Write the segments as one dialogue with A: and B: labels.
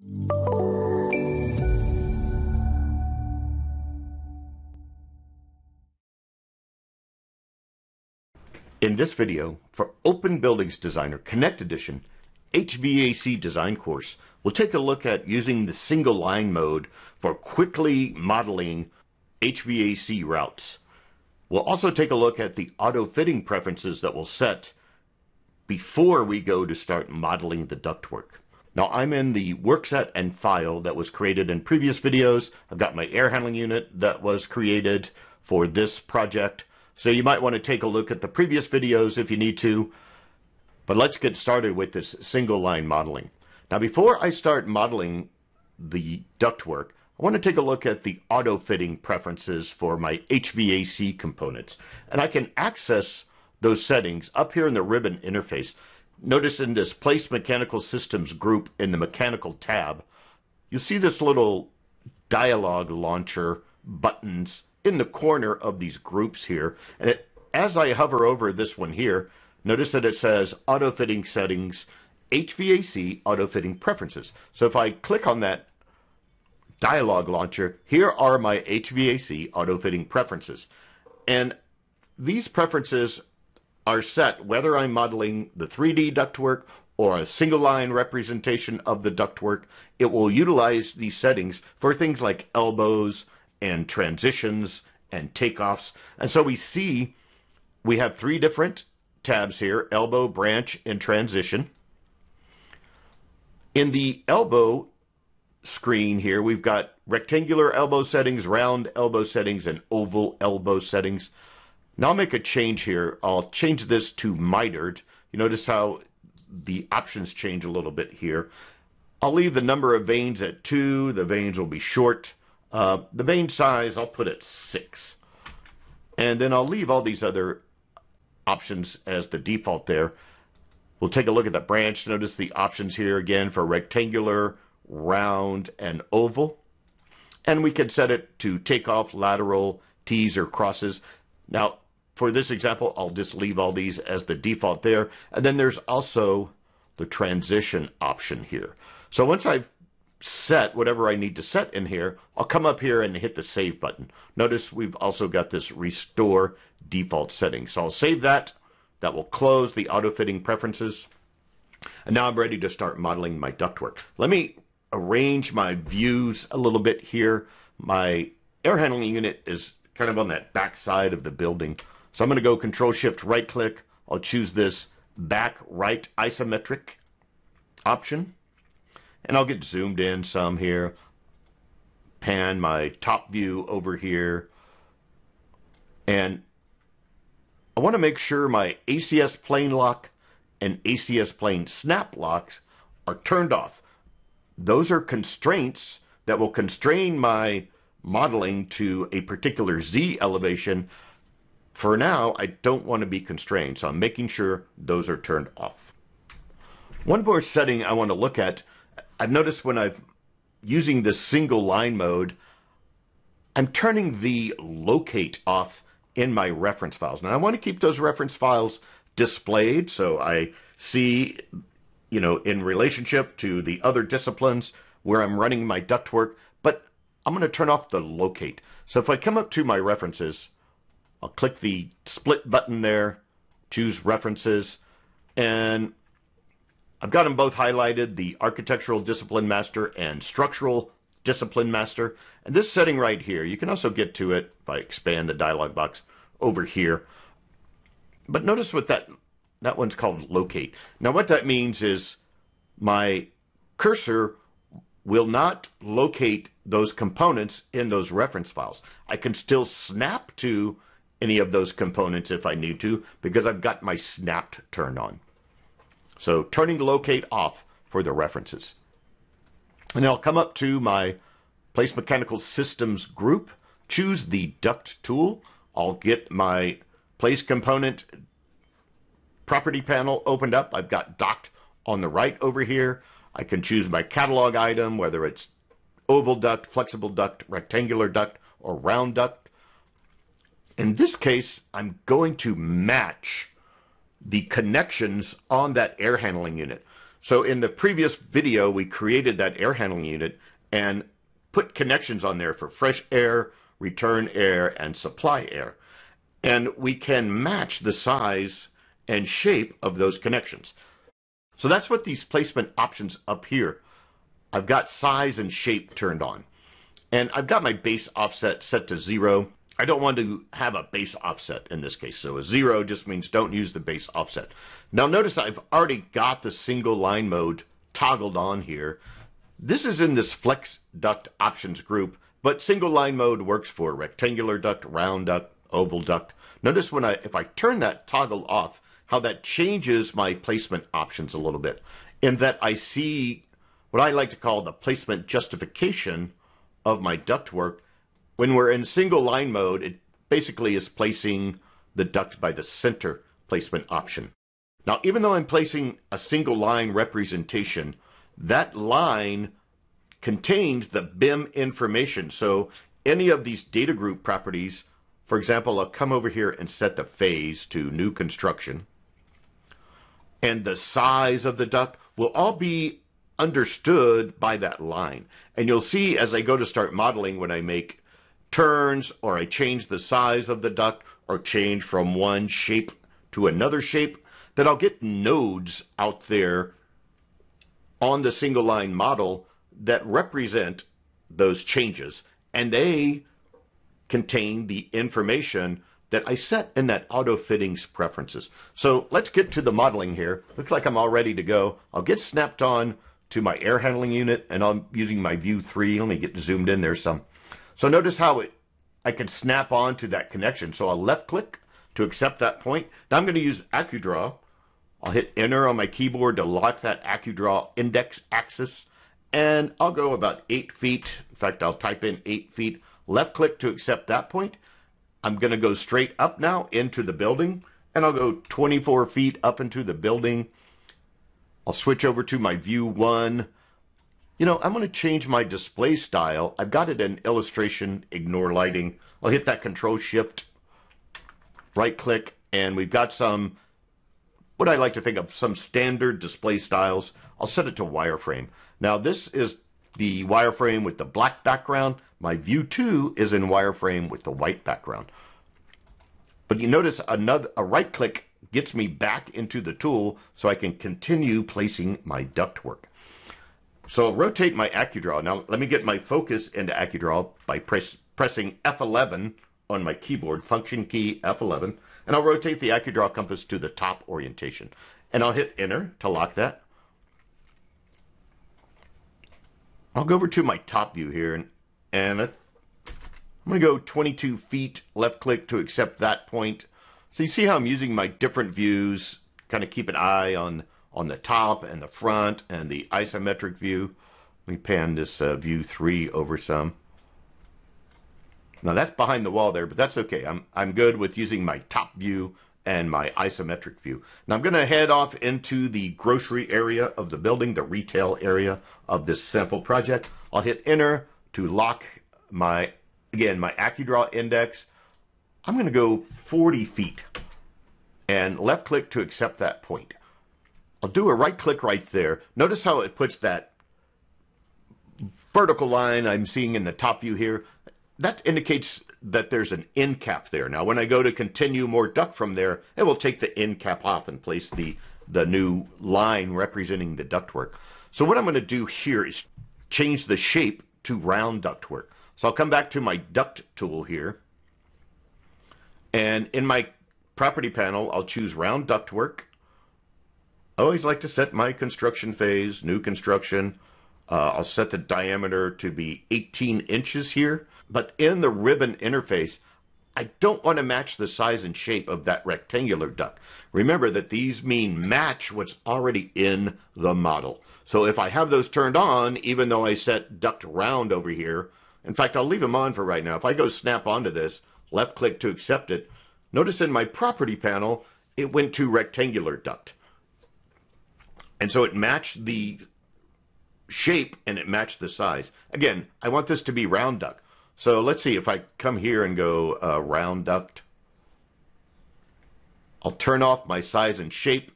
A: In this video, for OpenBuildings Designer Connect Edition HVAC Design course, we'll take a look at using the single line mode for quickly modeling HVAC routes. We'll also take a look at the auto fitting preferences that we'll set before we go to start modeling the ductwork. Now I'm in the workset and file that was created in previous videos. I've got my air handling unit that was created for this project. So you might want to take a look at the previous videos if you need to. But let's get started with this single line modeling. Now before I start modeling the ductwork, I want to take a look at the auto fitting preferences for my HVAC components. And I can access those settings up here in the ribbon interface. Notice in this Place Mechanical Systems group in the Mechanical tab, you'll see this little dialog launcher buttons in the corner of these groups here. And as I hover over this one here, notice that it says Auto Fitting Settings, HVAC Auto Fitting Preferences. So if I click on that dialog launcher, here are my HVAC Auto Fitting Preferences. And these preferences are set whether I'm modeling the 3D ductwork or a single line representation of the ductwork. It will utilize these settings for things like elbows and transitions and takeoffs. And so we see we have three different tabs here: elbow, branch, and transition. In the elbow screen here, we've got rectangular elbow settings, round elbow settings, and oval elbow settings. Now I'll make a change here. I'll change this to mitered. You notice how the options change a little bit here. I'll leave the number of vanes at 2. The vanes will be short. The vane size, I'll put at 6. And then I'll leave all these other options as the default there. We'll take a look at the branch. Notice the options here again for rectangular, round, and oval. And we can set it to takeoff, lateral, T's, or crosses. Now, for this example, I'll just leave all these as the default there. And then there's also the transition option here. So once I've set whatever I need to set in here, I'll come up here and hit the save button. Notice we've also got this restore default setting. So I'll save that. That will close the auto fitting preferences. And now I'm ready to start modeling my ductwork. Let me arrange my views a little bit here. My air handling unit is kind of on that back side of the building. So I'm going to go Control-Shift right-click. I'll choose this back right isometric option. And I'll get zoomed in some here. Pan my top view over here. And I want to make sure my ACS plane lock and ACS plane snap locks are turned off. Those are constraints that will constrain my modeling to a particular Z elevation. For now, I don't want to be constrained, so I'm making sure those are turned off. One more setting I want to look at, I've noticed when I'm using this single line mode, I'm turning the locate off in my reference files. Now I want to keep those reference files displayed so I see, in relationship to the other disciplines where I'm running my ductwork, but I'm going to turn off the locate. So if I come up to my references, I'll click the split button there, choose references, and I've got them both highlighted, the Architectural Discipline Master and Structural Discipline Master. And this setting right here, you can also get to it if I expand the dialog box over here. But notice what that one's called locate. Now what that means is my cursor will not locate those components in those reference files. I can still snap to any of those components if I need to, because I've got my snapped turned on. So turning the locate off for the references. And I'll come up to my Place Mechanical Systems group, choose the Duct tool. I'll get my Place Component property panel opened up. I've got Duct on the right over here. I can choose my catalog item, whether it's oval duct, flexible duct, rectangular duct, or round duct. In this case, I'm going to match the connections on that air handling unit. So in the previous video, we created that air handling unit and put connections on there for fresh air, return air, and supply air. And we can match the size and shape of those connections. So that's what these placement options up here. I've got size and shape turned on. And I've got my base offset set to 0. I don't want to have a base offset in this case. So a 0 just means don't use the base offset. Now notice I've already got the single line mode toggled on here. This is in this flex duct options group, but single line mode works for rectangular duct, round duct, oval duct. Notice when if I turn that toggle off, how that changes my placement options a little bit, in that I see what I like to call the placement justification of my ductwork. When we're in single line mode, it basically is placing the duct by the center placement option. Now, even though I'm placing a single line representation, that line contains the BIM information. So any of these data group properties, for example, I'll come over here and set the phase to new construction. And the size of the duct will all be understood by that line. And you'll see as I go to start modeling, when I make turns or I change the size of the duct or change from one shape to another shape, that I'll get nodes out there on the single line model that represent those changes. And they contain the information that I set in that auto fittings preferences. So let's get to the modeling here. Looks like I'm all ready to go. I'll get snapped on to my air handling unit, and I'm using my view 3. Let me get zoomed in there some. So notice how I can snap on to that connection. So I'll left click to accept that point. Now I'm going to use AccuDraw. I'll hit enter on my keyboard to lock that AccuDraw index axis, and I'll go about 8 feet. In fact, I'll type in 8 feet. Left click to accept that point. I'm going to go straight up now into the building, and I'll go 24 feet up into the building. I'll switch over to my view 1. You know, I'm going to change my display style. I've got it in illustration, ignore lighting. I'll hit that control shift, right click, and we've got some, what I like to think of, some standard display styles. I'll set it to wireframe. Now this is the wireframe with the black background. My view 2 is in wireframe with the white background. But you notice a right click gets me back into the tool so I can continue placing my ductwork. So I'll rotate my AccuDraw. Now let me get my focus into AccuDraw by pressing F11 on my keyboard, function key F11, and I'll rotate the AccuDraw compass to the top orientation. And I'll hit enter to lock that. I'll go over to my top view here, and I'm going to go 22 feet, left click to accept that point. So you see how I'm using my different views, kind of keep an eye on the top and the front and the isometric view. Let me pan this view 3 over some. Now that's behind the wall there, but that's okay. I'm good with using my top view and my isometric view. Now I'm going to head off into the grocery area of the building, the retail area of this sample project. I'll hit enter to lock my AccuDraw index. I'm going to go 40 feet and left click to accept that point. I'll do a right click right there. Notice how it puts that vertical line I'm seeing in the top view here. That indicates that there's an end cap there. Now when I go to continue more duct from there, it will take the end cap off and place the new line representing the ductwork. So what I'm going to do here is change the shape to round ductwork. So I'll come back to my duct tool here. And in my property panel, I'll choose round ductwork. I always like to set my construction phase, new construction. I'll set the diameter to be 18 inches here. But in the ribbon interface, I don't want to match the size and shape of that rectangular duct. Remember that these mean match what's already in the model. So if I have those turned on, even though I set duct round over here, in fact, I'll leave them on for right now. If I go snap onto this, left click to accept it, notice in my property panel, it went to rectangular duct. And so it matched the shape and it matched the size. Again, I want this to be round duct. So let's see if I come here and go round duct. I'll turn off my size and shape.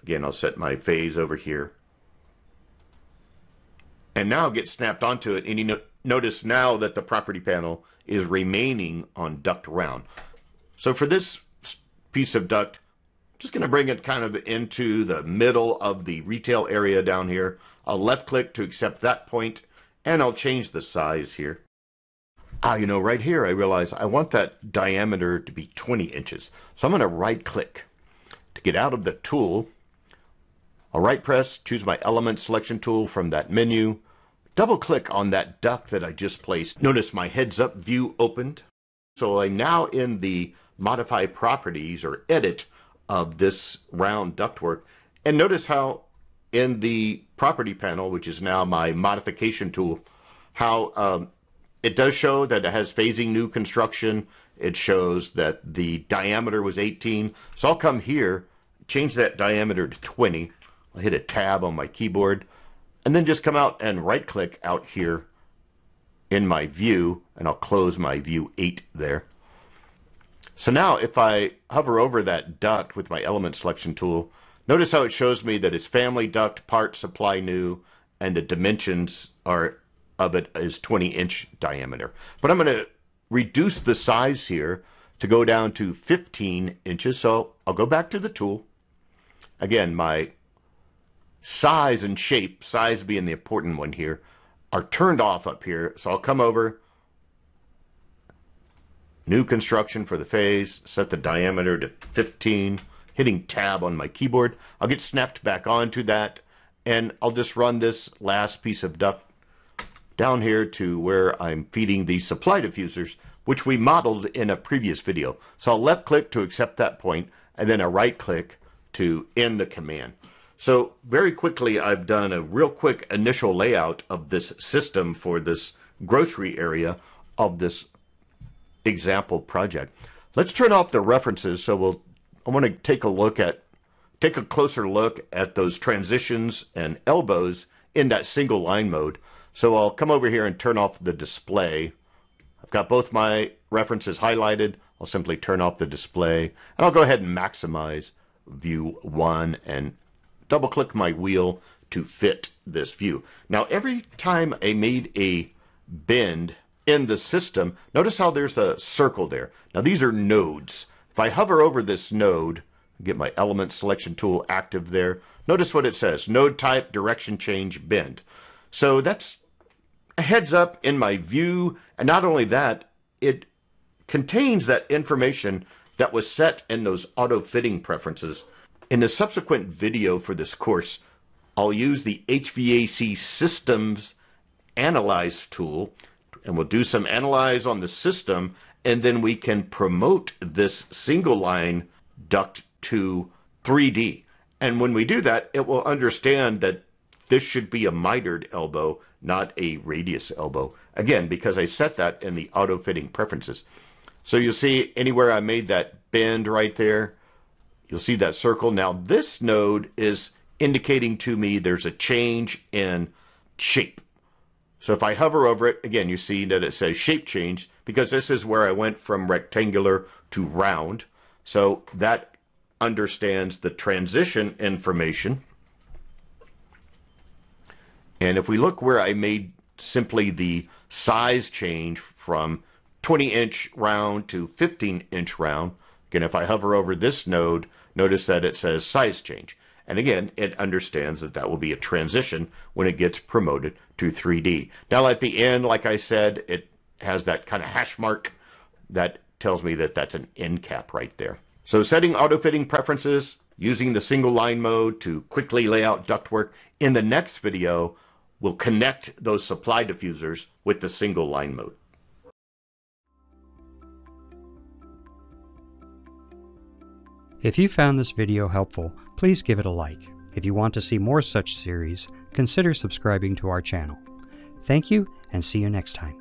A: Again, I'll set my phase over here. And now get snapped onto it, and you notice now that the property panel is remaining on duct round. So for this piece of duct, I'm just going to bring it kind of into the middle of the retail area down here. I'll left click to accept that point, and I'll change the size here. Right here I realize I want that diameter to be 20 inches. So I'm going to right click. To get out of the tool, I'll right press, choose my element selection tool from that menu, double click on that duct that I just placed. Notice my heads up view opened. So I'm now in the modify properties or edit of this round ductwork. And notice how in the property panel, which is now my modification tool, how it does show that it has phasing new construction. It shows that the diameter was 18. So I'll come here, change that diameter to 20. I'll hit a tab on my keyboard, and then just come out and right click out here in my view, and I'll close my view 8 there. So now if I hover over that duct with my element selection tool, notice how it shows me that it's family duct, part, supply new, and the dimensions of it is 20-inch diameter. But I'm going to reduce the size here to go down to 15 inches. So I'll go back to the tool. Again, my size and shape, size being the important one here, are turned off up here. So I'll come over, new construction for the phase, set the diameter to 15, hitting tab on my keyboard. I'll get snapped back onto that, and I'll just run this last piece of duct down here to where I'm feeding the supply diffusers, which we modeled in a previous video. So I'll left click to accept that point, and then a right click to end the command. So very quickly, I've done a real quick initial layout of this system for this grocery area of this example project. Let's turn off the references. So I want to take a closer look at those transitions and elbows in that single line mode. So I'll come over here and turn off the display. I've got both my references highlighted. I'll simply turn off the display, and I'll go ahead and maximize view 1 and double click my wheel to fit this view. Now every time I made a bend in the system, notice how there's a circle there. Now these are nodes. If I hover over this node, get my element selection tool active there, notice what it says, node type, direction change, bend. So that's a heads up in my view, and not only that, it contains that information that was set in those auto fitting preferences. In a subsequent video for this course, I'll use the HVAC Systems Analyze tool, and we'll do some analyze on the system, and then we can promote this single line duct to 3D. And when we do that, it will understand that this should be a mitered elbow, not a radius elbow. Again, because I set that in the auto fitting preferences. So you'll see anywhere I made that bend right there, you'll see that circle. Now this node is indicating to me there's a change in shape. So if I hover over it, again, you see that it says shape change, because this is where I went from rectangular to round. So that understands the transition information. And if we look where I made simply the size change from 20-inch round to 15-inch round, again, if I hover over this node, notice that it says size change. And again, it understands that that will be a transition when it gets promoted to 3D. Now at the end, like I said, it has that kind of hash mark that tells me that that's an end cap right there. So setting auto fitting preferences, using the single line mode to quickly lay out ductwork. In the next video, we'll connect those supply diffusers with the single line mode.
B: If you found this video helpful, please give it a like. If you want to see more such series, consider subscribing to our channel. Thank you, and see you next time.